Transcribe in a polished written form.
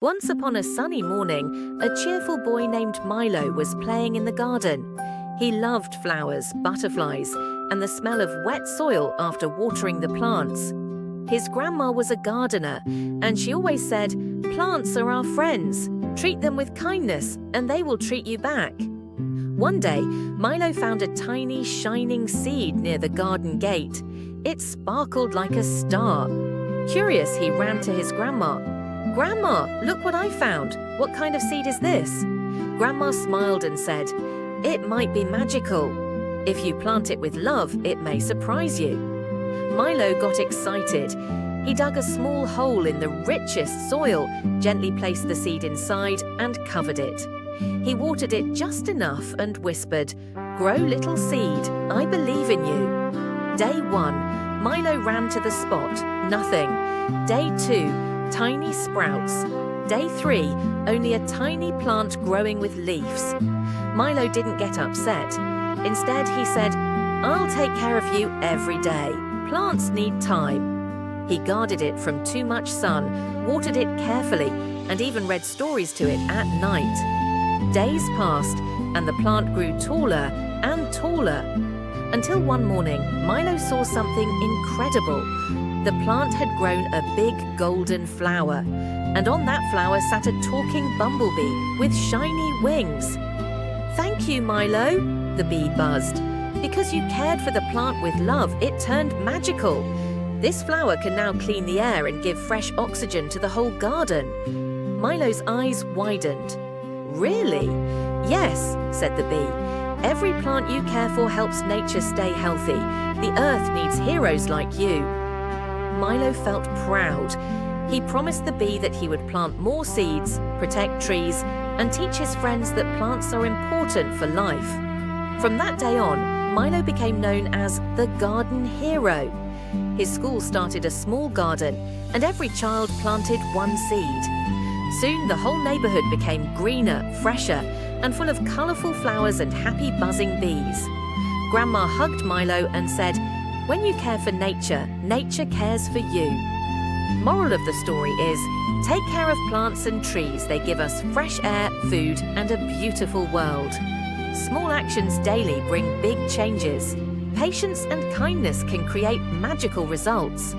Once upon a sunny morning, a cheerful boy named Milo was playing in the garden. He loved flowers, butterflies, and the smell of wet soil after watering the plants. His grandma was a gardener, and she always said, "Plants are our friends. Treat them with kindness, and they will treat you back." One day, Milo found a tiny, shining seed near the garden gate. It sparkled like a star. Curious, he ran to his grandma. "Grandma, look what I found. What kind of seed is this?" Grandma smiled and said, "It might be magical. If you plant it with love, it may surprise you." Milo got excited. He dug a small hole in the richest soil, gently placed the seed inside, and covered it. He watered it just enough and whispered, "Grow, little seed, I believe in you." Day 1, Milo ran to the spot. Nothing. Day 2, tiny sprouts. Day 3, only a tiny plant growing with leaves. Milo didn't get upset. Instead, he said, "I'll take care of you every day. Plants need time." He guarded it from too much sun, watered it carefully, and even read stories to it at night. Days passed, and the plant grew taller and taller. Until one morning, Milo saw something incredible. The plant had grown a big golden flower, and on that flower sat a talking bumblebee with shiny wings. "Thank you, Milo," the bee buzzed. "Because you cared for the plant with love, it turned magical. This flower can now clean the air and give fresh oxygen to the whole garden." Milo's eyes widened. "Really?" "Yes," said the bee. "Every plant you care for helps nature stay healthy. The earth needs heroes like you." Milo felt proud. He promised the bee that he would plant more seeds, protect trees, and teach his friends that plants are important for life. From that day on, Milo became known as the garden hero. His school started a small garden, and every child planted one seed. Soon, the whole neighborhood became greener, fresher, and full of colorful flowers and happy buzzing bees. Grandma hugged Milo and said, "When you care for nature, nature cares for you." Moral of the story is, take care of plants and trees. They give us fresh air, food, and a beautiful world. Small actions daily bring big changes. Patience and kindness can create magical results.